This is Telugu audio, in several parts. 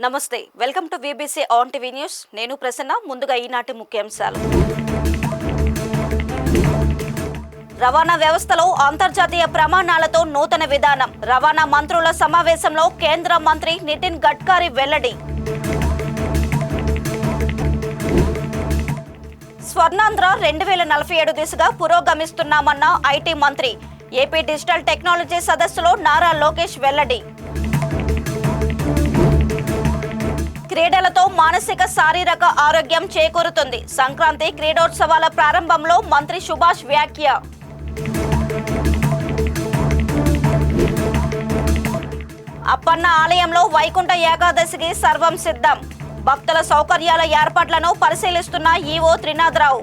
నమస్తే, welcome to VBC on TV news. నేను ప్రసన్న. ముందుగా ఈనాటి ముఖ్యాంశాలు. రవాణా వ్యవస్థలో అంతర్జాతీయ ప్రమాణాలతో నూతన విధానం. రవాణా మంత్రుల సమావేశంలో కేంద్ర మంత్రి నితిన్ గడ్కరీ వెల్లడి. స్వర్ణాంధ్ర 2047 దిశగా పురోగమిస్తున్నామన్న ఐటీ మంత్రి. ఏపీ డిజిటల్ టెక్నాలజీ సదస్సులో నారా లోకేష్ వెల్లడి. క్రీడలతో మానసిక శారీరక ఆరోగ్యం చేకూరుతుంది. సంక్రాంతి క్రీడోత్సవాల ప్రారంభంలో మంత్రి సుభాష్ వ్యాఖ్య. అప్పన్న ఆలయంలో వైకుంఠ ఏకాదశికి సర్వం సిద్ధం. భక్తుల సౌకర్యాల ఏర్పాట్లను పరిశీలిస్తున్న ఈవో త్రినాథరావు.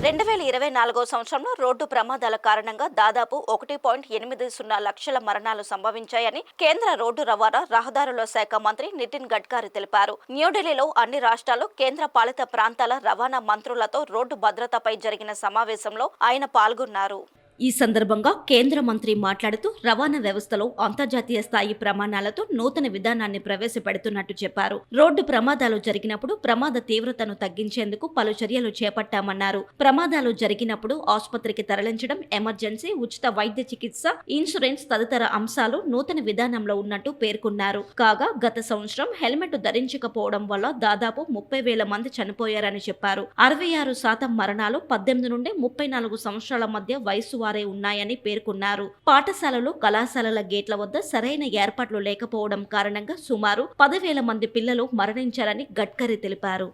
2024 సంవత్సరంలో రోడ్డు ప్రమాదాల కారణంగా దాదాపు 1.80 లక్షల మరణాలు సంభవించాయని కేంద్ర రోడ్డు రవాణా రహదారుల శాఖ మంత్రి నితిన్ గడ్కరీ తెలిపారు. న్యూఢిల్లీలో అన్ని రాష్ట్రాలు కేంద్ర పాలిత ప్రాంతాల రవాణా మంత్రులతో రోడ్డు భద్రతపై జరిగిన సమావేశంలో ఆయన పాల్గొన్నారు. ఈ సందర్భంగా కేంద్ర మంత్రి మాట్లాడుతూ రవాణా వ్యవస్థలో అంతర్జాతీయ స్థాయి ప్రమాణాలతో నూతన విధానాన్ని ప్రవేశపెడుతున్నట్టు చెప్పారు. రోడ్డు ప్రమాదాలు జరిగినప్పుడు ప్రమాద తీవ్రతను తగ్గించేందుకు పలు చర్యలు చేపట్టామన్నారు. ప్రమాదాలు జరిగినప్పుడు ఆసుపత్రికి తరలించడం, ఎమర్జెన్సీ, ఉచిత వైద్య చికిత్స, ఇన్సూరెన్స్ తదితర అంశాలు నూతన విధానంలో ఉన్నట్టు పేర్కొన్నారు. కాగా గత సంవత్సరం హెల్మెట్ ధరించకపోవడం వల్ల దాదాపు 30,000 మంది చనిపోయారని చెప్పారు. 66% మరణాలు 18 నుండి 34 సంవత్సరాల మధ్య వయసు వారే ఉన్నాయని పేర్కొన్నారు. పాఠశాలలు, కళాశాలల గేట్ల వద్ద సరైన ఏర్పాట్లు లేకపోవడం కారణంగా సుమారు 10,000 మంది పిల్లలు మరణించారని గడ్కరీ తెలిపారు.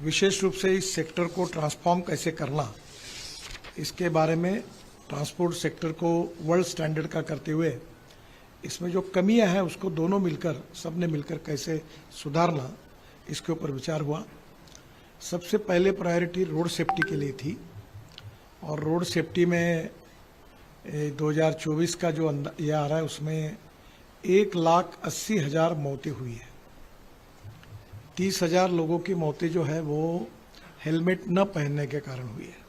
विशेष रूप से इस सेक्टर को ट्रांसफॉर्म कैसे करना, इसके बारे में ट्रांसपोर्ट सेक्टर को वर्ल्ड स्टैंडर्ड का करते हुए इसमें जो कमियां हैं उसको दोनों मिलकर, सबने मिलकर कैसे सुधारना, इसके ऊपर विचार हुआ. सबसे पहले प्रायोरिटी रोड सेफ्टी के लिए थी और रोड सेफ्टी में 2024 का जो ये आ रहा है उसमें 1,80,000 मौतें हुई है. 30,000 लोगों की मौतें जो है वो हेलमेट न पहनने के कारण हुई है.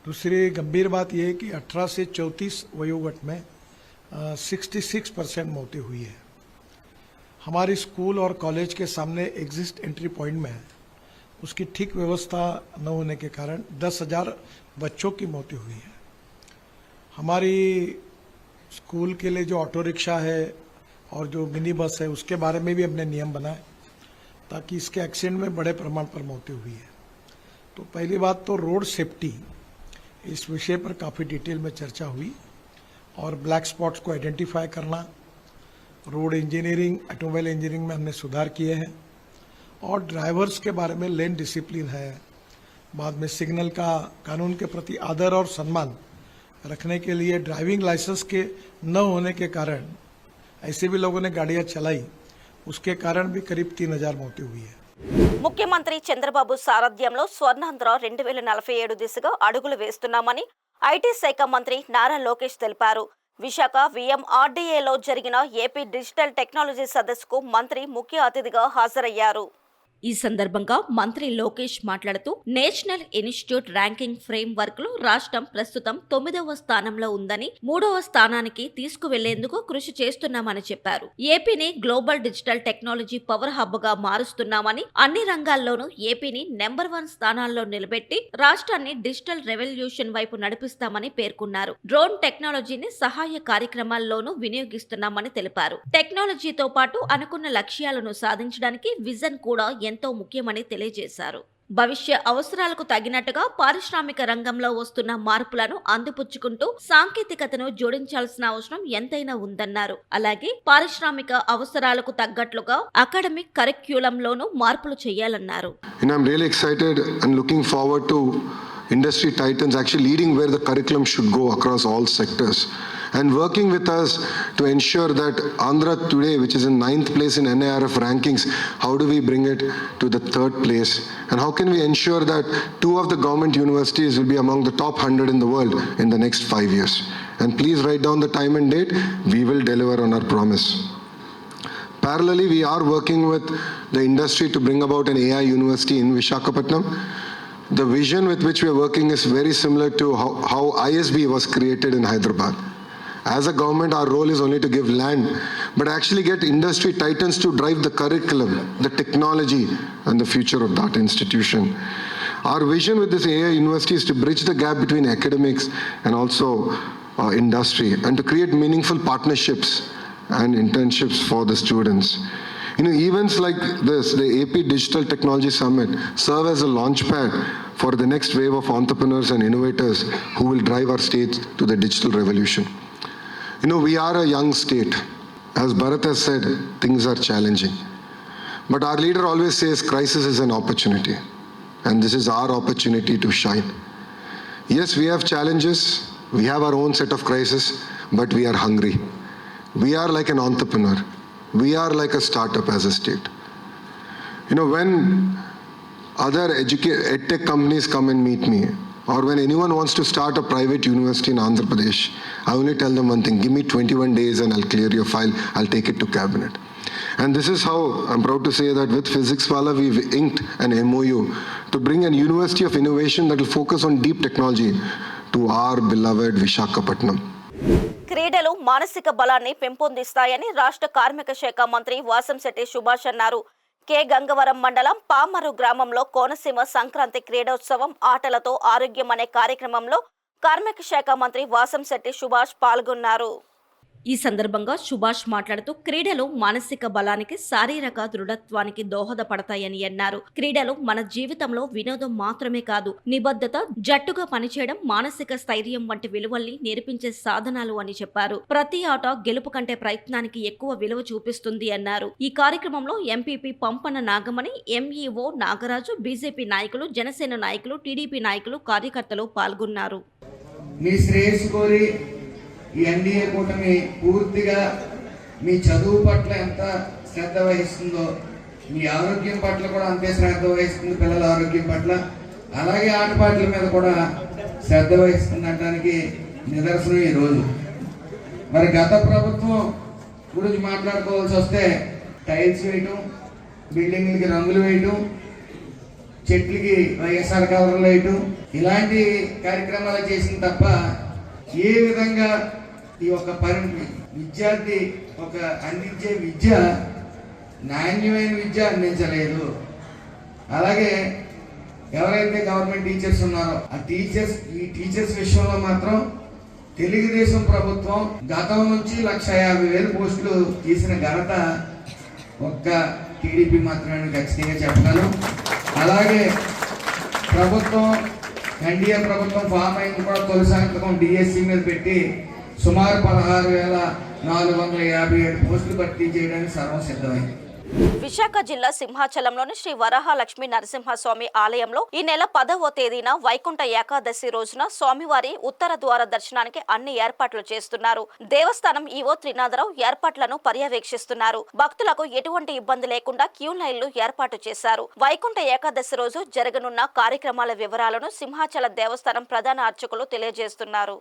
दूसरी गंभीर बात यह है कि 18 से 34 वयोगट में 66% मौतें हुई है. हमारी स्कूल और कॉलेज के सामने एग्जिट एंट्री पॉइंट में है, उसकी ठीक व्यवस्था न होने के कारण 10,000 बच्चों की मौतें हुई है. हमारी स्कूल के लिए जो ऑटो रिक्शा है और जो मिनी बस है उसके बारे में भी हमने नियम बनाए ताकि इसके एक्सीडेंट में बड़े प्रमाण पर मौतें हुई है. तो पहली बात तो रोड सेफ्टी, इस विषय पर काफ़ी डिटेल में चर्चा हुई और ब्लैक स्पॉट्स को आइडेंटिफाई करना, रोड इंजीनियरिंग, ऑटोमोबाइल इंजीनियरिंग में हमने सुधार किए हैं और ड्राइवर्स के बारे में लेन डिसिप्लिन है. बाद में सिग्नल का कानून के प्रति आदर और सम्मान रखने के लिए ड्राइविंग लाइसेंस के न होने के कारण ऐसे भी लोगों ने गाड़ियां चलाई, उसके कारण भी करीब 3,000 मौतें हुई है. ముఖ్యమంత్రి చంద్రబాబు సారథ్యంలో స్వర్ణాంధ్ర 2047 దిశగా అడుగులు వేస్తున్నామని ఐటీ శాఖ మంత్రి నారా లోకేష్ తెలిపారు. విశాఖ VMRDAలో జరిగిన ఏపీ డిజిటల్ టెక్నాలజీ సదస్సుకు మంత్రి ముఖ్య అతిథిగా హాజరయ్యారు. ఈ సందర్భంగా మంత్రి లోకేష్ మాట్లాడుతూ national institute ranking frame work లో రాష్ట్రం ప్రస్తుతం 9వ స్థానంలో ఉందని, 3వ స్థానానికి తీసుకువెళ్లేందుకు కృషి చేస్తున్నామని చెప్పారు. ఏపీని global digital technology power hub గా మారుస్తున్నామని, అన్ని రంగాల్లోనూ ఏపీని నెంబర్ 1 స్థానాల్లో నిలబెట్టి రాష్ట్రాన్ని డిజిటల్ రెవల్యూషన్ వైపు నడిపిస్తామని పేర్కొన్నారు. డ్రోన్ టెక్నాలజీని సహాయ కార్యక్రమాల్లోనూ వినియోగిస్తున్నామని తెలిపారు. టెక్నాలజీతో పాటు అనుకున్న లక్ష్యాలను సాధించడానికి విజన్ కూడా ఎంతో ముఖ్యమని తెలియజేశారు. భవిష్య అవసరాలకు తగినట్టుగా పారిశ్రామిక రంగంలో వస్తున్న మార్పులను అందిపుచ్చుకుంటూ సాంకేతికతను జోడించాల్సిన అవసరం ఎంతైనా ఉందన్నారు. అలాగే పారిశ్రామిక అవసరాలకు తగ్గట్లుగా అకాడమిక్ కరిక్యులంలోనూ మార్పులు చేయాలన్నారు. Industry titans actually leading where the curriculum should go across all sectors and working with us to ensure that Andhra today, which is in 9th place in NIRF rankings, how do we bring it to the 3rd place, and how can we ensure that 2 of the government universities will be among the top 100 in the world in the next 5 years. And please write down the time and date. We will deliver on our promise. Parallelly, we are working with the industry to bring about an AI university in Visakhapatnam. The vision with which we are working is very similar to how ISB was created in Hyderabad. as a government, our role is only to give land, but actually get industry titans to drive the curriculum, the technology, and the future of that institution. Our vision with this AI university is to bridge the gap between academics and also industry, and to create meaningful partnerships and internships for the students. Events like this, the AP Digital Technology Summit, serve as a launchpad for the next wave of entrepreneurs and innovators who will drive our state to the digital revolution. We are a young state. As Bharat has said, things are challenging. But our leader always says crisis is an opportunity. And this is our opportunity to shine. Yes, we have challenges. We have our own set of crises, but we are hungry. We are like an entrepreneur. We are like a startup as a state. When other edtech companies come and meet me, or when anyone wants to start a private university in Andhra Pradesh, I only tell them one thing: give me 21 days and I'll clear your file. I'll take it to cabinet. And this is how I'm proud to say that with Physics Wala, we've inked an MOU to bring an university of innovation that will focus on deep technology to our beloved Visakhapatnam. క్రీడలు మానసిక బలాన్ని పెంపొందిస్తాయని రాష్ట్ర కార్మిక శాఖ మంత్రి వాసంశెట్టి సుభాష్ అన్నారు. కె గంగవరం మండలం పామరు గ్రామంలో కోనసీమ సంక్రాంతి క్రీడోత్సవం ఆటలతో ఆరోగ్యం అనే కార్యక్రమంలో కార్మిక శాఖ మంత్రి వాసంశెట్టి సుభాష్ పాల్గొన్నారు. ఈ సందర్భంగా సుభాష్ మాట్లాడుతూ క్రీడలు మానసిక బలానికి, శారీరక దృఢత్వానికి దోహదపడతాయని అన్నారు. క్రీడలు మన జీవితంలో వినోదం మాత్రమే కాదు, నిబద్ధత, జట్టుగా పనిచేయడం, మానసిక స్థైర్యం వంటి విలువల్ని నేర్పించే సాధనాలు అని చెప్పారు. ప్రతి ఆట గెలుపు కంటే ప్రయత్నానికి ఎక్కువ విలువ చూపిస్తుంది అన్నారు. ఈ కార్యక్రమంలో MPP Pampana Nagamani, MEO Nagaraju, BJP నాయకులు, జనసేన నాయకులు, టీడీపీ నాయకులు, కార్యకర్తలు పాల్గొన్నారు. మీ శ్రేయస్సు కోరి ఈ ఎన్డీఏ కూటమి పూర్తిగా మీ చదువు పట్ల ఎంత శ్రద్ధ వహిస్తుందో, మీ ఆరోగ్యం పట్ల కూడా అంతే శ్రద్ధ వహిస్తుంది. పిల్లల ఆరోగ్యం పట్ల, అలాగే ఆటపాటల మీద కూడా శ్రద్ధ వహిస్తుంది అనడానికి నిదర్శనం ఈరోజు. మరి గత ప్రభుత్వం గురించి మాట్లాడుకోవాల్సి వస్తే టైల్స్ వేయటం, బిల్డింగ్లకి రంగులు వేయటం, చెట్లకి వైఎస్ఆర్ కవర్లు వేయటం, ఇలాంటి కార్యక్రమాలు చేసింది తప్ప ఏ విధంగా ఈ ఒక విద్యార్థి ఒక అందించే విద్య నాణ్యమైన విద్య అందించలేదు. అలాగే ఎవరైతే గవర్నమెంట్ టీచర్స్ ఉన్నారో ఈ టీచర్స్ విషయంలో మాత్రం తెలుగుదేశం ప్రభుత్వం గతం నుంచి 150,000 పోస్టులు తీసిన ఘనత ఒక్క టీడీపీ మాత్రమే ఖచ్చితంగా చెప్పగలను. అలాగే ప్రభుత్వం ఎన్డీఏ ప్రభుత్వం ఫామ్ అయింది కూడా తొలి సంతకం డిఎస్సి మీద పెట్టి సుమారు 16,457 పోస్టులు భర్తీ చేయడానికి సర్వం సిద్ధమైంది. విశాఖ జిల్లా సింహాచలంలోని శ్రీ వరాహ లక్ష్మీ నరసింహస్వామి ఆలయంలో ఈ నెల 10వ తేదీన వైకుంఠ ఏకాదశి రోజున స్వామివారి ఉత్తర ద్వార దర్శనానికి అన్ని ఏర్పాట్లు చేస్తున్నారు. దేవస్థానం ఈవో త్రినాథరావు ఏర్పాట్లను పర్యవేక్షిస్తున్నారు. భక్తులకు ఎటువంటి ఇబ్బంది లేకుండా క్యూ లైన్లు ఏర్పాటు చేశారు. వైకుంఠ ఏకాదశి రోజు జరగనున్న కార్యక్రమాల వివరాలను సింహాచల దేవస్థానం ప్రధాన అర్చకులు తెలియజేస్తున్నారు.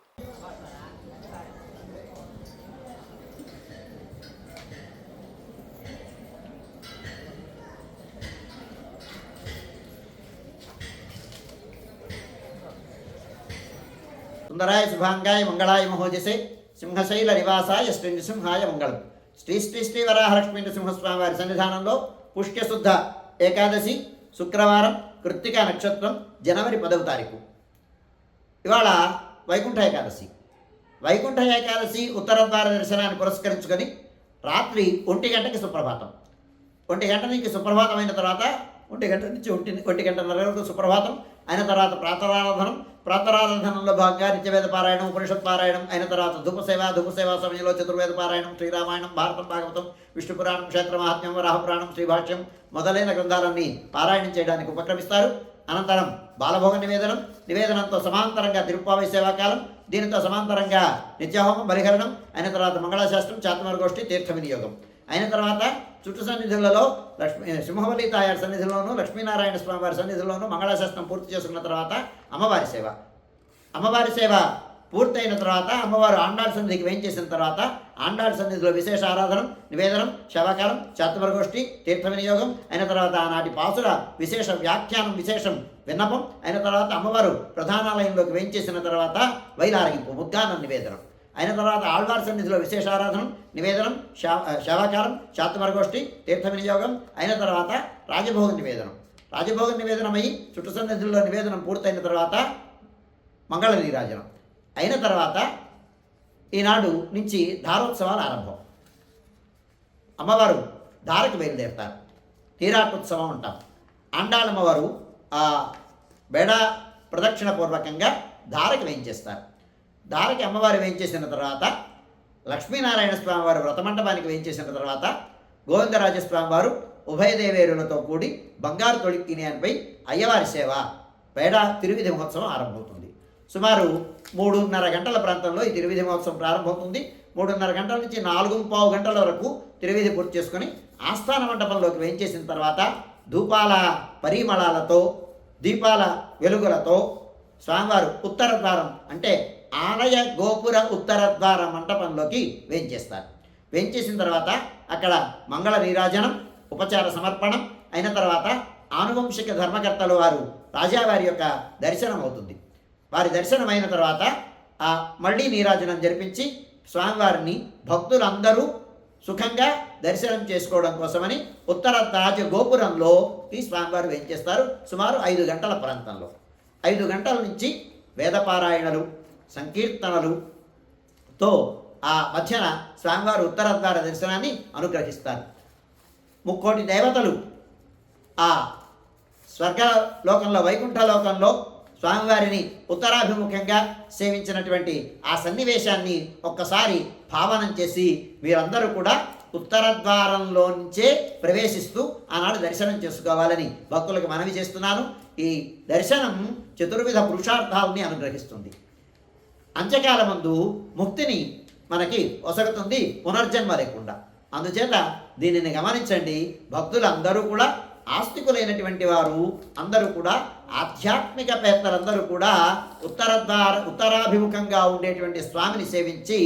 సుందరాయ శుభాంగాయ మంగళాయ మహోజసే సింహశైల నివాసాయ శ్రీ నృసింహాయ మంగళం. శ్రీ శ్రీ శ్రీ వరాహలక్ష్మీ నృసింహస్వామి వారి సన్నిధానంలో పుష్యశుద్ధ ఏకాదశి శుక్రవారం కృత్తికా నక్షత్రం జనవరి 10వ తారీఖు. ఇవాళ వైకుంఠ ఏకాదశి. వైకుంఠ ఏకాదశి ఉత్తర ద్వార దర్శనాన్ని పురస్కరించుకొని రాత్రి 1 గంటకి సుప్రభాతం. 1 గంట నుంచి సుప్రభాతం అయిన తర్వాత 1 గంట నుంచి 1 గంటన్నర వరకు సుప్రభాతం అయిన తర్వాత ప్రాతరారాధనంలో భాగంగా నిత్యవేద పారాయణం, ఉపనిషత్ పారాయణం అయిన తర్వాత ధూపసేవ సమయంలో చతుర్వేద పారాయణం, శ్రీరామాయణం, భారతం, భాగవతం, విష్ణు పురాణం, క్షేత్ర మహాత్మ్యం, వరాహపురాణం, శ్రీభాష్యం మొదలైన గ్రంథాలన్నీ పారాయణం చేయడానికి ఉపక్రమిస్తారు. అనంతరం బాలభోగ నివేదనంతో సమాంతరంగా తిరుప్పావై సేవాకాలం, దీనితో సమాంతరంగా నిత్యహోమం, బలిహరణం అయిన తర్వాత మంగళాశాస్త్రం, చాతుర్మార్గోష్ఠి, తీర్థ వినియోగం అయిన తర్వాత చుట్టు సన్నిధులలో సింహవల్లి తాయారు సన్నిధిలోనూ, లక్ష్మీనారాయణ స్వామి వారి సన్నిధిలోనూ మంగళాశాస్త్రం పూర్తి చేసుకున్న తర్వాత అమ్మవారి సేవ పూర్తయిన తర్వాత అమ్మవారు ఆండాళ్ సన్నిధికి వేయించేసిన తర్వాత ఆండాళ్ సన్నిధిలో విశేష ఆరాధనం, నివేదనం, శవకాలం, చాతుర్వర్గోష్ఠి, తీర్థ వినియోగం అయిన తర్వాత ఆనాటి పాసుల విశేష వ్యాఖ్యానం, విశేషం విన్నపం అయిన తర్వాత అమ్మవారు ప్రధానాలయంలోకి వేయించేసిన తర్వాత వైలారగింపు, ముద్గానం నివేదనం అయిన తర్వాత ఆళ్వార్ సన్నిధిలో విశేషారాధనం, నివేదనం, సేవాకాలం, శాంతమరగోష్ఠి, తీర్థ వినియోగం, అయిన తర్వాత రాజభోగ నివేదనం. రాజభోగ నివేదనమై చుట్టు సన్నిధుల్లో నివేదనం పూర్తయిన తర్వాత మంగళ నీరాజనం అయిన తర్వాత ఈనాడు నుంచి ధారోత్సవాలు ఆరంభం. అమ్మవారు ధారకు బయలుదేరుతారు. తీరాటోత్సవం అంటాం. ఆండాళమ్మవారు ఆ బేడ ప్రదక్షిణ పూర్వకంగా ధారకు వేయించేస్తారు. ధారకి అమ్మవారు వేయించేసిన తర్వాత లక్ష్మీనారాయణ స్వామి వారు వ్రతమండపానికి వేయించేసిన తర్వాత గోవిందరాజస్వామి వారు ఉభయ దేవేరులతో కూడి బంగారు తొడిక్కినిపై అయ్యవారి సేవ బేడ తిరువిధి మహోత్సవం ఆరంభమవుతుంది. సుమారు 3:30 గంటల ప్రాంతంలో ఈ తిరువిధి మహోత్సవం ప్రారంభమవుతుంది. 3:30 గంటల నుంచి 4:15 గంటల వరకు తిరువిధి పూర్తి చేసుకొని ఆస్థాన మండపంలోకి వేయించేసిన తర్వాత ధూపాల పరిమళాలతో, దీపాల వెలుగులతో స్వామివారు ఉత్తర ద్వారం అంటే ఆలయ గోపుర ఉత్తర ద్వార మంటపంలోకి వేయించేస్తారు. వేయించేసిన తర్వాత అక్కడ మంగళ నీరాజనం, ఉపచార సమర్పణం అయిన తర్వాత ఆనువంశిక ధర్మకర్తలు వారు రాజావారి యొక్క దర్శనం అవుతుంది. వారి దర్శనం అయిన తర్వాత మళ్ళీ నీరాజనం జరిపించి స్వామివారిని భక్తులందరూ సుఖంగా దర్శనం చేసుకోవడం కోసమని ఉత్తర రాజగోపురంలో ఈ స్వామివారు వేయించేస్తారు. సుమారు 5 గంటల ప్రాంతంలో 5 గంటల నుంచి వేదపారాయణలు, సంకీర్తనలుతో ఆ మధ్యన స్వామివారు ఉత్తర ద్వార దర్శనాన్ని అనుగ్రహిస్తారు. 3 కోటి దేవతలు ఆ స్వర్గలోకంలో, వైకుంఠలోకంలో స్వామివారిని ఉత్తరాభిముఖంగా సేవించినటువంటి ఆ సన్నివేశాన్ని ఒక్కసారి భావనం చేసి మీరందరూ కూడా ఉత్తర ద్వారంలో నుంచే ప్రవేశిస్తూ ఆనాడు దర్శనం చేసుకోవాలని భక్తులకు మనవి చేస్తున్నాను. ఈ దర్శనం చతుర్విధ పురుషార్థాలని అనుగ్రహిస్తుంది. అంత్యకాలమందు ముక్తిని మనకి ఒసగుతుంది, పునర్జన్మ లేకుండా. అందుచేత దీనిని గమనించండి. భక్తులందరూ కూడా, ఆస్తికులైనటువంటి వారు అందరూ కూడా, ఆధ్యాత్మిక పేత్తలందరూ కూడా ఉత్తరాభిముఖంగా ఉండేటువంటి స్వామిని సేవించి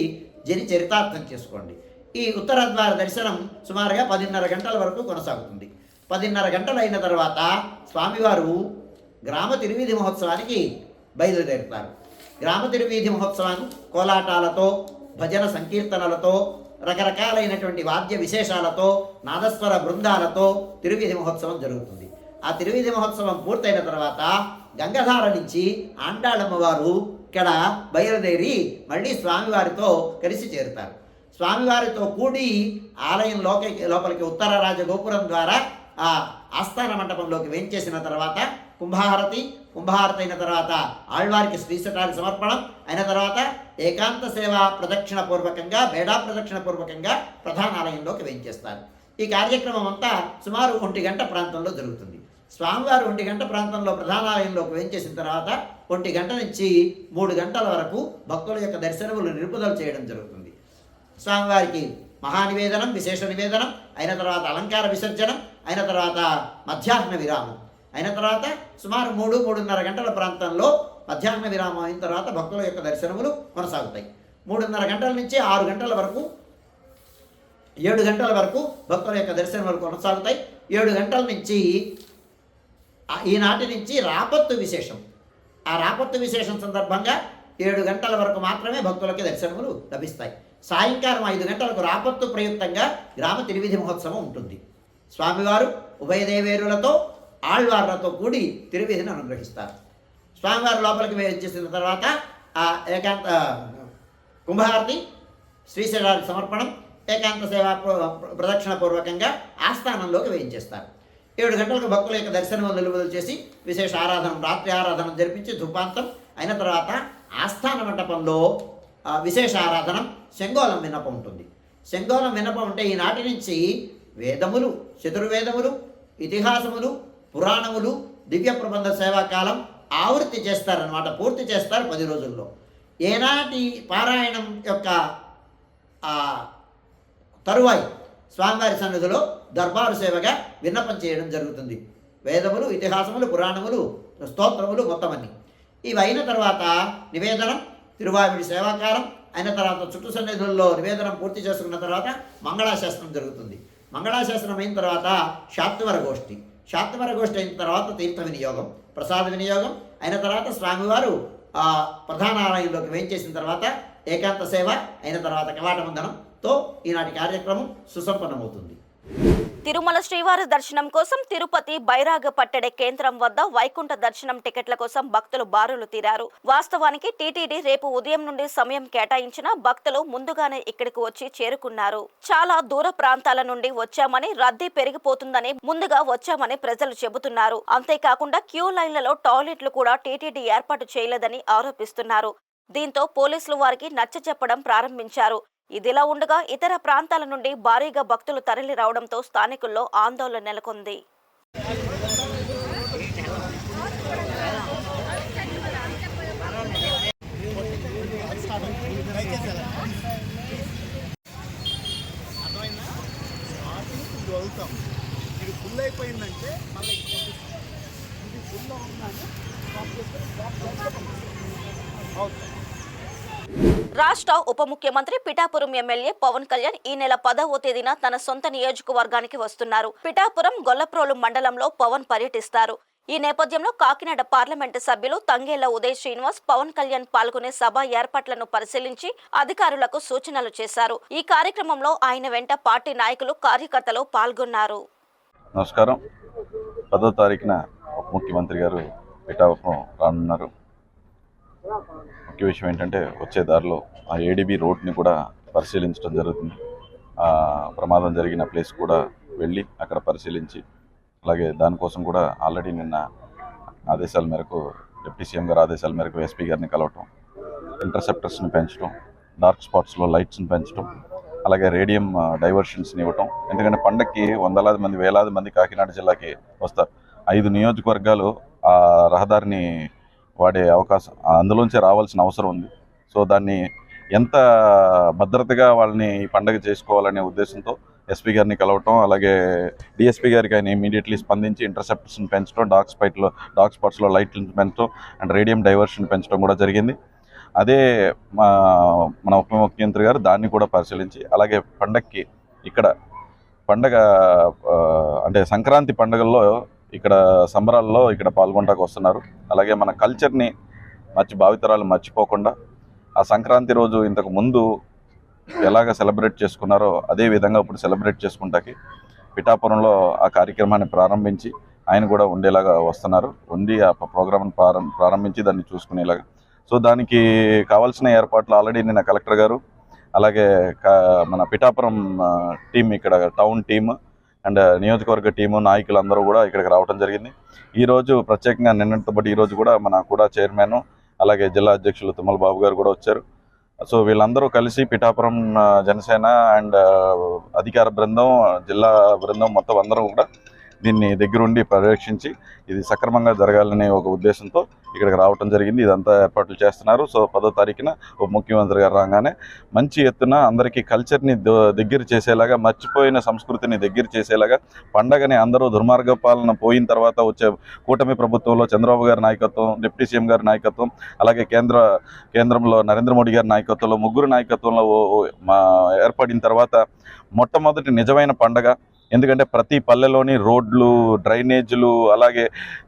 చరితార్థం చేసుకోండి. ఈ ఉత్తర ద్వార దర్శనం సుమారుగా 10:30 గంటల వరకు కొనసాగుతుంది. 10:30 గంటలు అయిన తర్వాత స్వామివారు గ్రామ తిరువీధి మహోత్సవానికి బయలుదేరుతారు. గ్రామ తిరువీధి మహోత్సవాన్ని కోలాటాలతో, భజన సంకీర్తనలతో, రకరకాలైనటువంటి వాద్య విశేషాలతో, నాదస్వర బృందాలతో తిరువీధి మహోత్సవం జరుగుతుంది. ఆ తిరువీధి మహోత్సవం పూర్తయిన తర్వాత గంగధార నుంచి ఆండాళమ్మవారు ఇక్కడ బయలుదేరి మళ్ళీ స్వామివారితో కలిసి చేరుతారు. స్వామివారితో కూడి ఆలయం లోపలికి ఉత్తర రాజగోపురం ద్వారా ఆ ఆస్థాన మండపంలోకి వేంచేసిన తర్వాత కుంభారతి అయిన తర్వాత ఆళ్వారికి శ్రీశటారి సమర్పణం అయిన తర్వాత ఏకాంత సేవ ప్రదక్షిణ పూర్వకంగా, బేడా ప్రదక్షిణ పూర్వకంగా ప్రధానాలయంలోకి వేంచేస్తారు. ఈ కార్యక్రమం అంతా సుమారు 1 గంట ప్రాంతంలో జరుగుతుంది. స్వామివారు 1 గంట ప్రాంతంలో ప్రధానాలయంలోకి వేంచేసిన తర్వాత 1 గంట నుంచి 3 గంటల వరకు భక్తుల యొక్క దర్శనములు నిలుపుదల చేయడం జరుగుతుంది. స్వామివారికి మహానివేదనం, విశేష నివేదనం అయిన తర్వాత అలంకార విసర్జనం అయిన తర్వాత మధ్యాహ్న విరామం అయిన తర్వాత సుమారు 3-3:30 గంటల ప్రాంతంలో మధ్యాహ్న విరామం అయిన తర్వాత భక్తుల యొక్క దర్శనములు కొనసాగుతాయి. 3:30 గంటల నుంచి 6 గంటల వరకు, 7 గంటల వరకు భక్తుల యొక్క దర్శనములు కొనసాగుతాయి. 7 గంటల నుంచి ఈనాటి నుంచి రాపత్తు విశేషం. ఆ రాపత్తు విశేషం సందర్భంగా 7 గంటల వరకు మాత్రమే భక్తులకి దర్శనములు లభిస్తాయి. సాయంకాలం 5 గంటలకు రాపత్తు ప్రయుక్తంగా గ్రామ తిరువిధి మహోత్సవం ఉంటుంది. స్వామివారు ఉభయదేవేరులతో, ఆళ్వార్లతో కూడి తిరువిధిని అనుగ్రహిస్తారు. స్వామివారి లోపలికి వేయించేసిన తర్వాత ఆ ఏకాంత కుంభారతి, శ్రీశైలానికి సమర్పణం, ఏకాంత సేవా ప్రదక్షిణ పూర్వకంగా ఆస్థానంలోకి వేయించేస్తారు. 7 గంటలకు భక్తుల యొక్క దర్శనం నిలుపుదల చేసి విశేష ఆరాధన, రాత్రి ఆరాధన జరిపించి ధూపాంతం అయిన తర్వాత ఆస్థాన మండపంలో విశేష ఆరాధనం, శంగోళం విన్నపం ఉంటుంది. శంగోళం విన్నపం అంటే ఈనాటి నుంచి వేదములు, చతుర్వేదములు, ఇతిహాసములు, పురాణములు, దివ్య ప్రబంధ సేవాకాలం ఆవృత్తి చేస్తారనమాట. పూర్తి చేస్తారు 10 రోజుల్లో. ఏనాటి పారాయణం యొక్క తరువాయి స్వామివారి సన్నిధిలో దర్బారు సేవగా విన్నపం చేయడం జరుగుతుంది. వేదములు, ఇతిహాసములు, పురాణములు, స్తోత్రములు మొత్తం అన్ని ఇవి అయిన తర్వాత నివేదనం, తిరువావిడి సేవాకాలం అయిన తర్వాత చుట్టు సన్నిధుల్లో నివేదనం పూర్తి చేసుకున్న తర్వాత మంగళాశాసనం జరుగుతుంది. మంగళాశాసనం అయిన తర్వాత శాత్వర గోష్ఠి అయిన తర్వాత తీర్థ వినియోగం, ప్రసాద వినియోగం అయిన తర్వాత స్వామివారు ప్రధానాలయంలోకి వేయించేసిన తర్వాత ఏకాంత సేవ అయిన తర్వాత కవాటవందనంతో ఈనాటి కార్యక్రమం సుసంపన్నమవుతుంది. తిరుమల శ్రీవారి దర్శనం కోసం తిరుపతి బైరాగ పట్టడే కేంద్రం వద్ద వైకుంఠ దర్శనం టికెట్ల కోసం భక్తులు బారులు తీరారు. వాస్తవానికి టీటీడీ రేపు ఉదయం నుండి సమయం కేటాయించిన భక్తులు ముందుగానే ఇక్కడికి వచ్చి చేరుకున్నారు. చాలా దూర ప్రాంతాల నుండి వచ్చామని, రద్దీ పెరిగిపోతుందని ముందుగా వచ్చామని ప్రజలు చెబుతున్నారు. అంతేకాకుండా క్యూ లైన్లలో టాయిలెట్లు కూడా టీటీడీ ఏర్పాటు చేయలేదని ఆరోపిస్తున్నారు. దీంతో పోలీసులు వారికి నచ్చచెప్పడం ప్రారంభించారు. ఇదిలా ఉండగా ఇతర ప్రాంతాల నుండి భారీగా భక్తులు తరలి రావడంతో స్థానికుల్లో ఆందోళన నెలకొంది. రాష్ట్ర ఉప ముఖ్యమంత్రి పిఠాపురం ఎమ్మెల్యే పవన్ కళ్యాణ్ ఈ నెల 10వ తేదీన తన సొంత నియోజకవర్గానికి వస్తున్నారు. పిఠాపురం గొల్లప్రోలు మండలంలో పవన్ పర్యటిస్తారు. ఈ నేపథ్యంలో కాకినాడ పార్లమెంటు సభ్యులు తంగేళ్ల ఉదయ్ శ్రీనివాస్ పవన్ కళ్యాణ్ పాల్గొనే సభ ఏర్పాట్లను పరిశీలించి అధికారులకు సూచనలు చేశారు. ఈ కార్యక్రమంలో ఆయన వెంట పార్టీ నాయకులు, కార్యకర్తలు పాల్గొన్నారు. నమస్కారం. 10వ తారీఖున ఉప ముఖ్యమంత్రి గారు పిఠాపురం రానున్నారు. ముఖ్య విషయం ఏంటంటే వచ్చే దారిలో ఆ ఏడీబీ రోడ్ని కూడా పరిశీలించడం జరుగుతుంది. ప్రమాదం జరిగిన ప్లేస్ కూడా వెళ్ళి అక్కడ పరిశీలించి, అలాగే దానికోసం కూడా ఆల్రెడీ నిన్న ఆదేశాల మేరకు డిప్యూటీ సీఎం గారు ఆదేశాల మేరకు ఎస్పీ గారిని కలవటం, ఇంటర్సెప్టర్స్ని పెంచడం, డార్క్ స్పాట్స్లో లైట్స్ని పెంచడం, అలాగే రేడియం డైవర్షన్స్ని ఇవ్వటం. ఎందుకంటే పండగకి వందలాది మంది, వేలాది మంది కాకినాడ జిల్లాకి వస్తారు. 5 నియోజకవర్గాలు ఆ రహదారిని వాడే అవకాశం, అందులోంచే రావాల్సిన అవసరం ఉంది. సో దాన్ని ఎంత భద్రతగా వాళ్ళని ఈ పండుగ చేసుకోవాలనే ఉద్దేశంతో ఎస్పీ గారిని కలవటం, అలాగే డిఎస్పీ గారికి ఆయన ఇమీడియట్లీ స్పందించి ఇంటర్సెప్టర్స్ని పెంచడం, డార్క్ స్పాట్స్లో లైట్లను పెంచడం అండ్ రేడియం డైవర్షన్ పెంచడం కూడా జరిగింది. అదే మన ఉప ముఖ్యమంత్రి గారు దాన్ని కూడా పరిశీలించి, అలాగే పండగకి ఇక్కడ పండగ అంటే సంక్రాంతి పండుగల్లో ఇక్కడ సంబరాల్లో ఇక్కడ పాల్గొనడానికి వస్తున్నారు. అలాగే మన కల్చర్ని భావితరాలు మర్చిపోకుండా ఆ సంక్రాంతి రోజు ఇంతకు ముందు ఎలాగ సెలబ్రేట్ చేసుకున్నారో అదే విధంగా ఇప్పుడు సెలబ్రేట్ చేసుకుంటాకి పిఠాపురంలో ఆ కార్యక్రమాన్ని ప్రారంభించి ఆయన కూడా ఉండేలాగా వస్తున్నారు. ఉండి ఆ ప్రోగ్రామ్ని ప్రారంభించి దాన్ని చూసుకునేలాగా. సో దానికి కావాల్సిన ఏర్పాట్లు ఆల్రెడీ నిన్న కలెక్టర్ గారు, అలాగే మన పిఠాపురం టీం, ఇక్కడ టౌన్ టీమ్ అండ్ నియోజకవర్గ టీము నాయకులు అందరూ కూడా ఇక్కడికి రావడం జరిగింది. ఈరోజు ప్రత్యేకంగా నిన్నటితో పాటు ఈరోజు కూడా మన కూడా చైర్మన్, అలాగే జిల్లా అధ్యక్షులు తుమ్మల బాబు గారు కూడా వచ్చారు. సో వీళ్ళందరూ కలిసి పిఠాపురం జనసేన అండ్ అధికార బృందం, జిల్లా బృందం మొత్తం అందరూ కూడా దీన్ని దగ్గరుండి పర్యవేక్షించి ఇది సక్రమంగా జరగాలనే ఒక ఉద్దేశంతో ఇక్కడికి రావడం జరిగింది. ఇదంతా ఏర్పాట్లు చేస్తున్నారు. సో 10వ తారీఖున ఉప ముఖ్యమంత్రి గారు రాగానే మంచి ఎత్తున అందరికీ కల్చర్ని దగ్గర చేసేలాగా, మర్చిపోయిన సంస్కృతిని దగ్గర చేసేలాగా, పండగని అందరూ దుర్మార్గ పాలన పోయిన తర్వాత వచ్చే కూటమి ప్రభుత్వంలో చంద్రబాబు గారి నాయకత్వం, డిప్యూటీ సీఎం గారి నాయకత్వం, అలాగే కేంద్రంలో నరేంద్ర మోడీ గారి నాయకత్వంలో, ముగ్గురు నాయకత్వంలో ఏర్పడిన తర్వాత మొట్టమొదటి నిజమైన పండగ. ఎందుకంటే ప్రతి పల్లెలోని రోడ్లు, డ్రైనేజీలు, అలాగే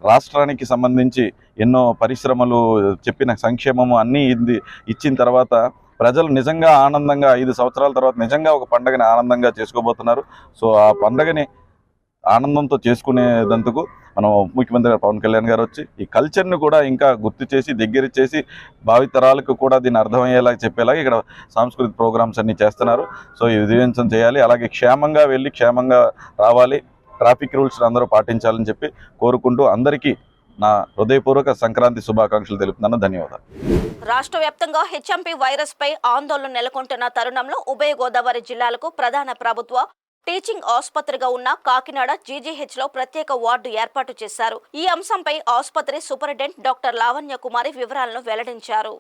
రాష్ట్రానికి సంబంధించి ఎన్నో పరిశ్రమలు, చెప్పిన సంక్షేమము అన్నీ ఇచ్చిన తర్వాత ప్రజలు నిజంగా ఆనందంగా 5 సంవత్సరాల తర్వాత నిజంగా ఒక పండుగని ఆనందంగా చేసుకోబోతున్నారు. సో ఆ పండుగని ఆనందంతో చేసుకునేందుకు మనం ముఖ్యమంత్రి గారు పవన్ కళ్యాణ్ గారు వచ్చి ఈ కల్చర్ని కూడా ఇంకా గుర్తు చేసి, దగ్గర చేసి, భావితరాలకు కూడా దీన్ని అర్థమయ్యేలా చెప్పేలాగా ఇక్కడ సాంస్కృతిక ప్రోగ్రామ్స్ అన్నీ చేస్తున్నారు. సో ఈ విజయవంతం చేయాలి, అలాగే క్షేమంగా వెళ్ళి క్షేమంగా రావాలి, ట్రాఫిక్ రూల్స్ అందరూ పాటించాలని చెప్పి కోరుకుంటూ అందరికీ నా హృదయపూర్వక సంక్రాంతి శుభాకాంక్షలు తెలుపుతున్నాను. ధన్యవాదాలు. రాష్ట్ర వ్యాప్తంగా హెచ్ఎంపీ వైరస్ పై ఆందోళన నెలకొంటున్న తరుణంలో ఉభయ గోదావరి జిల్లాలకు ప్రధాన ప్రభుత్వ టీచింగ్ ఆసుపత్రిగా ఉన్న కాకినాడ జీజీహెచ్ లో ప్రత్యేక వార్డు ఏర్పాటు చేశారు. ఈ అంశంపై ఆసుపత్రి సూపరింటెండెంట్ డాక్టర్ లావణ్య కుమారి వివరాలను వెల్లడించారు.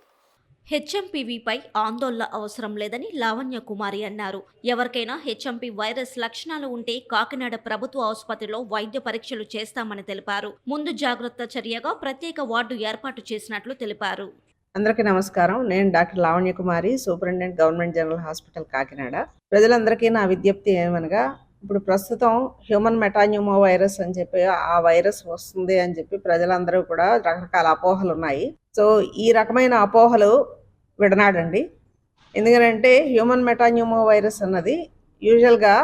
హెచ్ఎంపీవీపై ఆందోళన అవసరం లేదని లావణ్య కుమారి అన్నారు. ఎవరికైనా హెచ్ఎంపీ వైరస్ లక్షణాలు ఉంటే కాకినాడ ప్రభుత్వ ఆసుపత్రిలో వైద్య పరీక్షలు చేస్తామని తెలిపారు. ముందు జాగ్రత్త చర్యగా ప్రత్యేక వార్డు ఏర్పాటు చేసినట్లు తెలిపారు. అందరికీ నమస్కారం. నేను doctor Lavanya Kumari, superintendent government general hospital Kakinada. ప్రజలందరికీ నా విజ్ఞప్తి ఏమనగా, ఇప్పుడు ప్రస్తుతం హ్యూమన్ మెటాన్యూమో వైరస్ అని చెప్పి ఆ వైరస్ వస్తుంది అని చెప్పి ప్రజలందరూ కూడా రకరకాల అపోహలు ఉన్నాయి. సో ఈ రకమైన అపోహలు విడనాడండి. ఎందుకంటే హ్యూమన్ మెటాన్యూమో వైరస్ అన్నది యూజువల్గా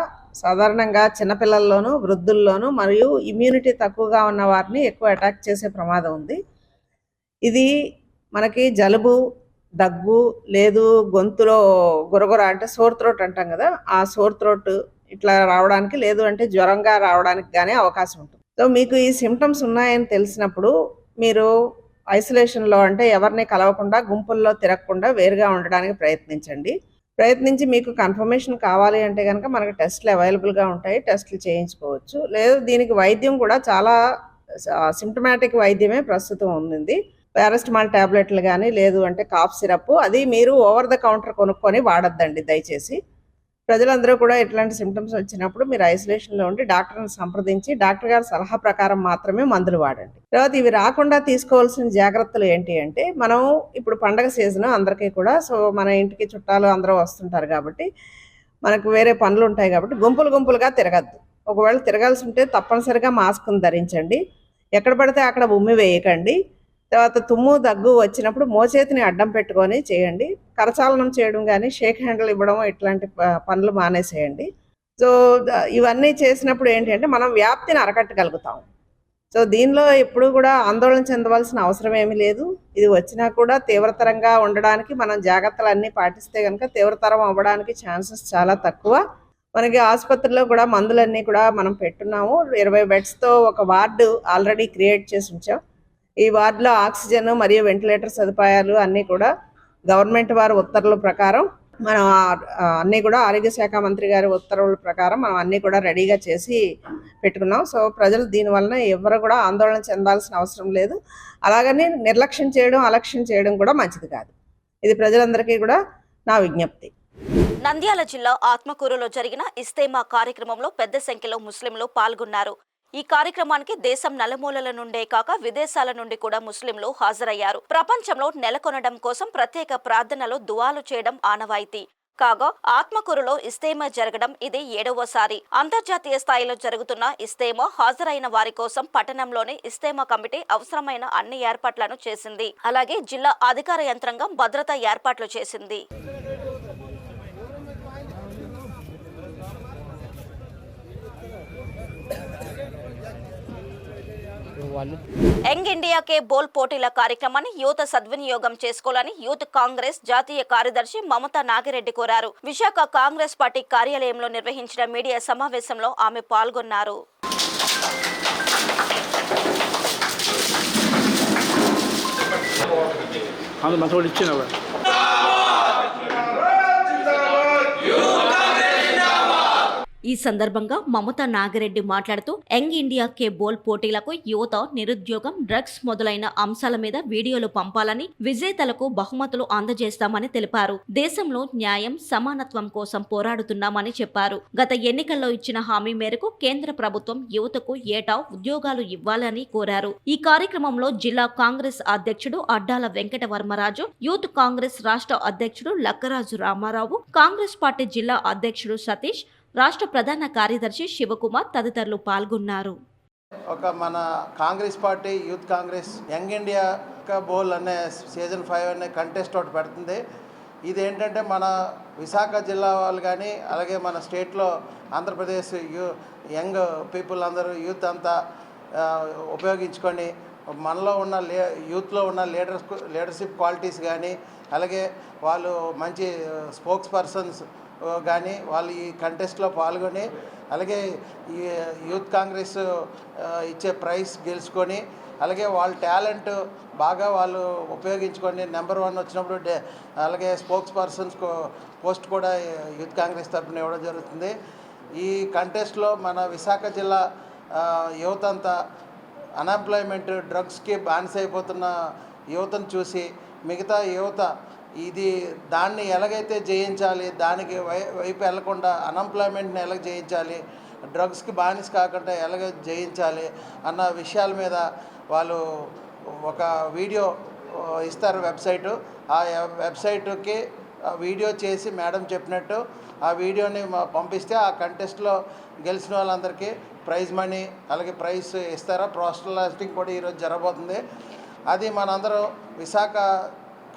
సాధారణంగా చిన్నపిల్లల్లోనూ వృద్ధుల్లోనూ మరియు ఇమ్యూనిటీ తక్కువగా ఉన్న వారిని ఎక్కువ అటాక్ చేసే ప్రమాదం ఉంది. ఇది మనకి జలుబు, దగ్గు, లేదు గొంతులో గురగుర అంటే సోర్ థ్రోట్ అంటాం కదా, ఆ సోర్ థ్రోట్ ఇట్లా రావడానికి, లేదు అంటే జ్వరంగా రావడానికి కానీ అవకాశం ఉంటుంది. సో మీకు ఈ సిమ్టమ్స్ ఉన్నాయని తెలిసినప్పుడు మీరు ఐసోలేషన్లో అంటే ఎవరిని కలవకుండా, గుంపుల్లో తిరగకుండా వేరుగా ఉండడానికి ప్రయత్నించి మీకు కన్ఫర్మేషన్ కావాలి అంటే కనుక మనకు టెస్ట్లు అవైలబుల్గా ఉంటాయి, టెస్ట్లు చేయించుకోవచ్చు. లేదు దీనికి వైద్యం కూడా చాలా సిమ్టమాటిక్ వైద్యమే ప్రస్తుతం ఉంది. పారాసిటమాల్ ట్యాబ్లెట్లు కానీ, లేదు అంటే కాఫ్ సిరప్, అది మీరు ఓవర్ ద కౌంటర్ కొనుక్కొని వాడొద్దండి దయచేసి. ప్రజలందరూ కూడా ఇట్లాంటి సిమ్టమ్స్ వచ్చినప్పుడు మీరు ఐసోలేషన్లో ఉండి డాక్టర్ని సంప్రదించి డాక్టర్ గారి సలహా ప్రకారం మాత్రమే మందులు వాడండి. తర్వాత ఇవి రాకుండా తీసుకోవాల్సిన జాగ్రత్తలు ఏంటి అంటే, మనం ఇప్పుడు పండగ సీజన్ అందరికీ కూడా, సో మన ఇంటికి చుట్టాలు అందరూ వస్తుంటారు కాబట్టి మనకు వేరే పనులు ఉంటాయి కాబట్టి గుంపులుగా తిరగద్దు. ఒకవేళ తిరగాల్సి ఉంటే తప్పనిసరిగా మాస్క్ను ధరించండి. ఎక్కడ పడితే అక్కడ ఉమ్మి వేయకండి. తర్వాత తుమ్ము, దగ్గు వచ్చినప్పుడు మోచేతిని అడ్డం పెట్టుకొని చేయండి. కరచాలనం చేయడం కానీ, షేక్ హ్యాండ్లు ఇవ్వడం ఇట్లాంటి పనులు మానేసేయండి. సో ఇవన్నీ చేసినప్పుడు ఏంటి అంటే మనం వ్యాప్తిని అరకట్టగలుగుతాం. సో దీనిలో ఎప్పుడు కూడా ఆందోళన చెందవలసిన అవసరం ఏమీ లేదు. ఇది వచ్చినా కూడా తీవ్రతరంగా ఉండడానికి మనం జాగ్రత్తలన్నీ పాటిస్తే కనుక తీవ్రతరం అవ్వడానికి ఛాన్సెస్ చాలా తక్కువ. మనకి ఆసుపత్రిలో కూడా మందులన్నీ కూడా మనం పెట్టున్నాము. 20 బెడ్స్తో ఒక వార్డు ఆల్రెడీ క్రియేట్ చేసి ఉంచాం. ఈ వార్డులో ఆక్సిజన్ మరియు వెంటిలేటర్ సదుపాయాలు అన్నీ కూడా గవర్నమెంట్ వారి ఉత్తర్వుల ప్రకారం మనం అన్నీ కూడా ఆరోగ్య శాఖ మంత్రి గారి ఉత్తర్వుల ప్రకారం మనం అన్నీ కూడా రెడీగా చేసి పెట్టుకున్నాం. సో ప్రజలు దీనివలన ఎవరు కూడా ఆందోళన చెందాల్సిన అవసరం లేదు. అలాగని నిర్లక్ష్యం చేయడం, అలక్ష్యం చేయడం కూడా మంచిది కాదు. ఇది ప్రజలందరికీ కూడా నా విజ్ఞప్తి. నంద్యాల జిల్లా ఆత్మకూరులో జరిగిన ఇస్తేమా కార్యక్రమంలో పెద్ద సంఖ్యలో ముస్లింలు పాల్గొన్నారు. ఈ కార్యక్రమానికి దేశం నలుమూలల నుండే కాక విదేశాల నుండి కూడా ముస్లింలు హాజరయ్యారు. ప్రపంచంలో నెలకొనడం కోసం ప్రత్యేక ప్రార్థనలు, దువాలు చేయడం ఆనవాయితీ. కాగా ఆత్మకూరులో ఇస్తేమా జరగడం ఇది 7వసారి. అంతర్జాతీయ స్థాయిలో జరుగుతున్న ఇస్తేమా హాజరైన వారి కోసం పట్టణంలోని ఇస్తేమా కమిటీ అవసరమైన అన్ని ఏర్పాట్లను చేసింది. అలాగే జిల్లా అధికార యంత్రాంగం భద్రతా ఏర్పాట్లు చేసింది. యంగ్ ఇండియాకే బోల్ పోటీల కార్యక్రమాన్ని యువత సద్వినియోగం చేసుకోవాలని యూత్ కాంగ్రెస్ జాతీయ కార్యదర్శి మమతా నాగిరెడ్డి కోరారు. విశాఖ కాంగ్రెస్ పార్టీ కార్యాలయంలో నిర్వహించిన మీడియా సమావేశంలో ఆమె పాల్గొన్నారు. ఈ సందర్భంగా మమతా నాగిరెడ్డి మాట్లాడుతూ యంగ్ ఇండియా కే బోల్ పోటీలకు యువత, నిరుద్యోగం, డ్రగ్స్ మొదలైన అంశాల మీద వీడియోలు పంపాలని, విజేతలకు బహుమతులు అందజేస్తామని తెలిపారు. దేశంలో న్యాయం, సమానత్వం కోసం పోరాడుతున్నామని చెప్పారు. గత ఎన్నికల్లో ఇచ్చిన హామీ మేరకు కేంద్ర ప్రభుత్వం యువతకు ఏటా ఉద్యోగాలు ఇవ్వాలని కోరారు. ఈ కార్యక్రమంలో జిల్లా కాంగ్రెస్ అధ్యక్షుడు అడ్డాల వెంకటవర్మరాజు, యూత్ కాంగ్రెస్ రాష్ట్ర అధ్యక్షుడు లక్కరాజు రామారావు, కాంగ్రెస్ పార్టీ జిల్లా అధ్యక్షుడు సతీష్, రాష్ట్ర ప్రధాన కార్యదర్శి శివకుమార్ తదితరులు పాల్గొన్నారు. మన Congress party youth Congress young India Bol అనే సీజన్ 5 అనే కంటెస్ట్ ఒకటి పెడుతుంది. ఇది ఏంటంటే మన విశాఖ జిల్లా వాళ్ళు కానీ, అలాగే మన స్టేట్లో ఆంధ్రప్రదేశ్ యంగ్ పీపుల్ అందరూ యూత్ అంతా ఉపయోగించుకొని మనలో ఉన్న యూత్లో ఉన్న లీడర్షిప్ క్వాలిటీస్ కానీ, అలాగే వాళ్ళు మంచి స్పోక్స్ పర్సన్స్ కానీ వాళ్ళు ఈ కంటెస్ట్లో పాల్గొని, అలాగే ఈ యూత్ కాంగ్రెస్ ఇచ్చే ప్రైజ్ గెలుచుకొని, అలాగే వాళ్ళ టాలెంట్ బాగా వాళ్ళు ఉపయోగించుకొని నెంబర్ 1 వచ్చినప్పుడు అలాగే స్పోక్స్ పర్సన్స్ పోస్ట్ కూడా యూత్ కాంగ్రెస్ తరఫున ఇవ్వడం జరుగుతుంది. ఈ కంటెస్ట్లో మన విశాఖ జిల్లా యువత అంతా అన్ఎంప్లాయ్మెంట్, డ్రగ్స్కి బానిస అయిపోతున్న యువతను చూసి మిగతా యువత దాన్ని ఎలాగైతే జయించాలి, దానికి వైపు వెళ్లకుండా అన్ఎంప్లాయ్మెంట్ని ఎలాగ జయించాలి, డ్రగ్స్కి బానిస కాకుండా ఎలాగ జయించాలి అన్న విషయాల మీద వాళ్ళు ఒక వీడియో ఇస్తారు వెబ్సైటు. ఆ వెబ్సైటుకి వీడియో చేసి మేడం చెప్పినట్టు ఆ వీడియోని పంపిస్తే ఆ కంటెస్ట్లో గెలిచిన వాళ్ళందరికీ ప్రైజ్ మనీ అలాగే ప్రైజ్ ఇస్తారా. పోస్టల్ లాస్టింగ్ కూడా ఈరోజు జరగబోతుంది. అది మనందరం విశాఖ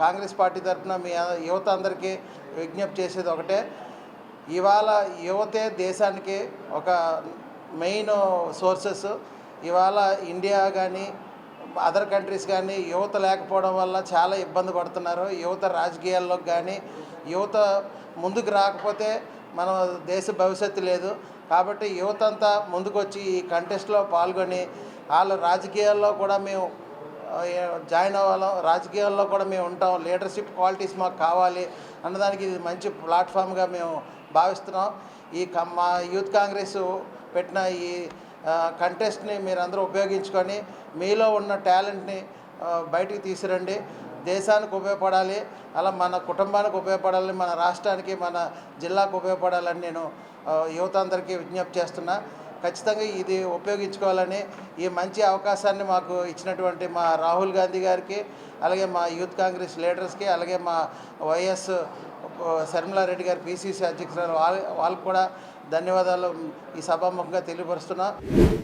కాంగ్రెస్ పార్టీ తరఫున మీ యువత అందరికీ విజ్ఞప్తి చేసేది ఒకటే, ఇవాళ యువతే దేశానికి ఒక మెయిన్ సోర్సెస్. ఇవాళ ఇండియా కానీ అదర్ కంట్రీస్ కానీ యువత లేకపోవడం వల్ల చాలా ఇబ్బంది పడుతున్నారు. యువత రాజకీయాల్లోకి కానీ యువత ముందుకు రాకపోతే మన దేశ భవిష్యత్తు లేదు. కాబట్టి యువత అంతా ముందుకు వచ్చి ఈ కంటెస్ట్లో పాల్గొని వాళ్ళ రాజకీయాల్లో కూడా మేము జాయిన్ అవ్వాలం, రాజకీయాల్లో కూడా మేము ఉంటాం, లీడర్షిప్ క్వాలిటీస్ మాకు కావాలి అన్నదానికి ఇది మంచి ప్లాట్ఫామ్గా మేము భావిస్తున్నాం. మా యూత్ కాంగ్రెస్ పెట్టిన ఈ కంటెస్ట్ని మీరందరూ ఉపయోగించుకొని మీలో ఉన్న టాలెంట్ని బయటికి తీసుకురండి. దేశానికి ఉపయోగపడాలి, అలా మన కుటుంబానికి ఉపయోగపడాలి, మన రాష్ట్రానికి మన జిల్లాకు ఉపయోగపడాలని నేను యువత అందరికీ విజ్ఞప్తి చేస్తున్నా. ఖచ్చితంగా ఇది ఉపయోగించుకోవాలని, ఈ మంచి అవకాశాన్ని మాకు ఇచ్చినటువంటి మా రాహుల్ గాంధీ గారికి, అలాగే మా యూత్ కాంగ్రెస్ లీడర్స్కి, అలాగే మా వైఎస్ శర్మిలారెడ్డి గారు పిసిసి అధ్యక్షురాలు వాళ్ళకు కూడా ధన్యవాదాలు ఈ సభాముఖంగా తెలియపరుస్తున్నా.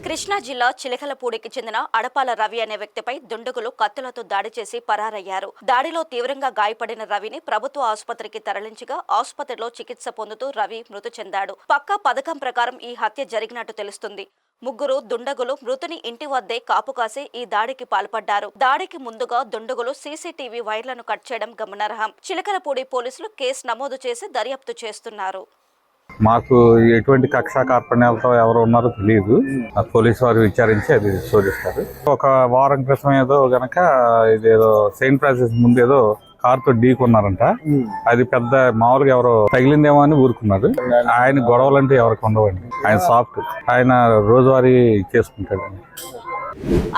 కృష్ణా జిల్లా చిలకలపూడికి చెందిన అడపాల రవి అనే వ్యక్తిపై దుండగులు కత్తులతో దాడి చేసి పరారయ్యారు. దాడిలో తీవ్రంగా గాయపడిన రవిని ప్రభుత్వ ఆసుపత్రికి తరలించగా ఆసుపత్రిలో చికిత్స పొందుతూ రవి మృతి చెందాడు. పక్కా పథకం ప్రకారం ఈ హత్య జరిగినట్టు తెలుస్తుంది. ముగ్గురు దుండగులు మృతుని ఇంటి వద్దే కాపు కాసి ఈ దాడికి పాల్పడ్డారు. దాడికి ముందుగా దుండగులు సీసీటీవీ వైర్లను కట్ చేయడం గమనార్హం. చిలకలపూడి పోలీసులు కేసు నమోదు చేసి దర్యాప్తు చేస్తున్నారు. మాకు ఎటువంటి కక్షా కార్పణ్యాలతో ఎవరు ఉన్నారో తెలియదు. పోలీసు వారు విచారించి అది శోధిస్తారు. ఒక వారం క్రితం ఏదో గనక ఇదేదో సెయింట్ ఫ్రాన్సిస్ ముందు ఏదో కారుతో ఢీకొన్నారంట. అది పెద్ద మామూలుగా ఎవరో తగిలిందేమో అని ఊరుకున్నారు. ఆయన గొడవలంటే ఎవరికి ఉండవండి. ఆయన సాఫ్ట్, ఆయన రోజువారీ చేసుకుంటాడండి.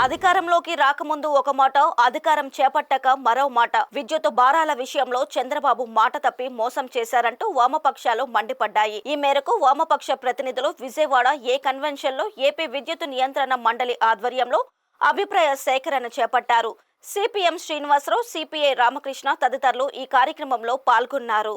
అధికారంలోకి రాకముందు ఒక మాట, అధికారం చేపట్టాక మరో మాట. విద్యుత్ భారాల విషయంలో చంద్రబాబు మాట తప్పి మోసం చేశారంటూ వామపక్షాలు మండిపడ్డాయి. ఈ మేరకు వామపక్ష ప్రతినిధులు విజయవాడ ఏ కన్వెన్షన్ లో ఏపీ విద్యుత్ నియంత్రణ మండలి ఆధ్వర్యంలో అభిప్రాయ సేకరణ చేపట్టారు. సిపిఎం శ్రీనివాసరావు, సిపిఐ రామకృష్ణ తదితరులు ఈ కార్యక్రమంలో పాల్గొన్నారు.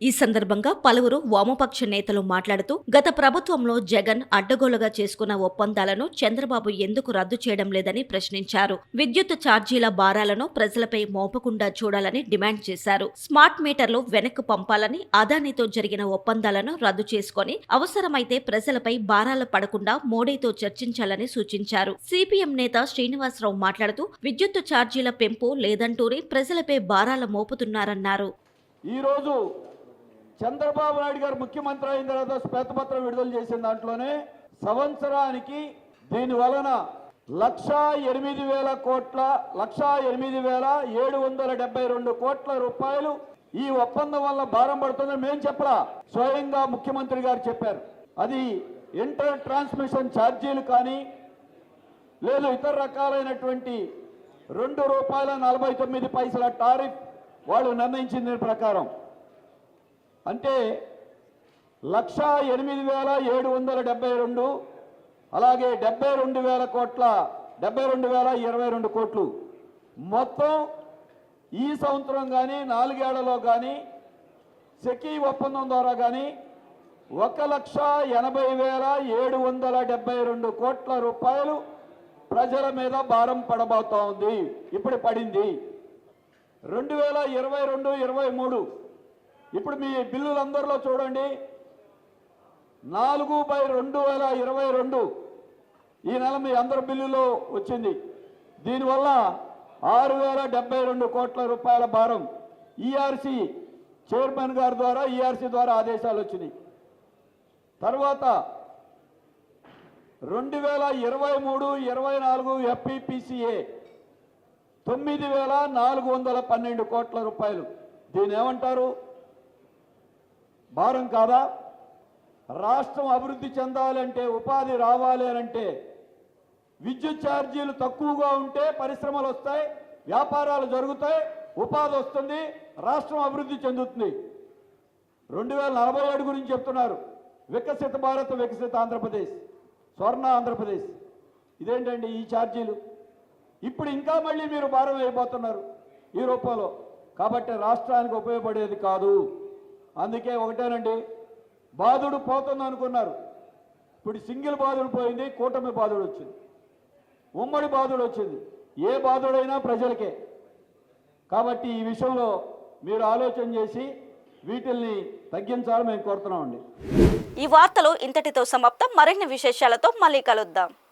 ఈ సందర్భంగా పలువురు వామపక్ష నేతలు మాట్లాడుతూ గత ప్రభుత్వంలో జగన్ అడ్డగోలుగా చేసుకున్న ఒప్పందాలను చంద్రబాబు ఎందుకు రద్దు చేయడం లేదని ప్రశ్నించారు. విద్యుత్ ఛార్జీల భారాలను ప్రజలపై మోపకుండా చూడాలని డిమాండ్ చేశారు. స్మార్ట్ మీటర్లు వెనక్కు పంపాలని, అదానితో జరిగిన ఒప్పందాలను రద్దు చేసుకుని అవసరమైతే ప్రజలపై భారాలు పడకుండా మోడీతో చర్చించాలని సూచించారు. సిపిఎం నేత శ్రీనివాసరావు మాట్లాడుతూ విద్యుత్ ఛార్జీల పెంపు లేదంటూనే ప్రజలపై భారాలు మోపుతున్నారన్నారు. ఈరోజు చంద్రబాబు నాయుడు గారు ముఖ్యమంత్రి అయిన తర్వాత శ్వేతపత్రం విడుదల చేసిన దాంట్లోనే సంవత్సరానికి దీని వలన 1,08,772 కోట్ల రూపాయలు ఈ ఒప్పందం వల్ల భారం పడుతుందని మేము చెప్పరా, స్వయంగా ముఖ్యమంత్రి గారు చెప్పారు. అది ఇంటర్ ట్రాన్స్మిషన్ ఛార్జీలు కానీ లేదు ఇతర రకాలైనటువంటి ₹2.49 టారిఫ్ వాళ్ళు నిర్ణయించిన ప్రకారం అంటే 1,08,772 అలాగే 72,022 కోట్లు మొత్తం ఈ సంవత్సరం కానీ 4 ఏళ్లలో కానీ సెకీ ఒప్పందం ద్వారా కానీ 1,80,772 కోట్ల రూపాయలు ప్రజల మీద భారం పడబోతా ఉంది. ఇప్పుడు పడింది. 2022-23 ఇప్పుడు మీ బిల్లులందరిలో చూడండి 4/2022 ఈ నెల మీ అందరి బిల్లులో వచ్చింది. దీనివల్ల 6,072 కోట్ల రూపాయల భారం ఈఆర్సీ చైర్మన్ గారి ద్వారా ఈఆర్సీ ద్వారా ఆదేశాలు వచ్చినాయి. తర్వాత 2023-24 ఎఫ్పిపిసిఏ 9,412 కోట్ల రూపాయలు. దీని ఏమంటారు? భారం కాదా? రాష్ట్రం అభివృద్ధి చెందాలంటే, ఉపాధి రావాలి అంటే విద్యుత్ ఛార్జీలు తక్కువగా ఉంటే పరిశ్రమలు వస్తాయి, వ్యాపారాలు జరుగుతాయి, ఉపాధి వస్తుంది, రాష్ట్రం అభివృద్ధి చెందుతుంది. 2047 గురించి చెప్తున్నారు. వికసిత భారత్, వికసిత ఆంధ్రప్రదేశ్, స్వర్ణ ఆంధ్రప్రదేశ్. ఇదేంటండి ఈ ఛార్జీలు? ఇప్పుడు ఇంకా మళ్ళీ మీరు భారం అయిపోతున్నారు ఈ రూపంలో. కాబట్టి రాష్ట్రానికి ఉపయోగపడేది కాదు. అందుకే ఒకటేనండి, బాధుడు పోతుంది అనుకున్నారు, ఇప్పుడు సింగిల్ బాధుడు పోయింది, కూటమి బాధుడు వచ్చింది, ఉమ్మడి బాధుడు వచ్చింది. ఏ బాధుడైనా ప్రజలకే. కాబట్టి ఈ విషయంలో మీరు ఆలోచన చేసి వీటిల్ని తగ్గించాలని మేము కోరుతున్నామండి. ఈ వార్తలు ఇంతటితో సమాప్తం. మరిన్ని విశేషాలతో మళ్ళీ కలుద్దాం.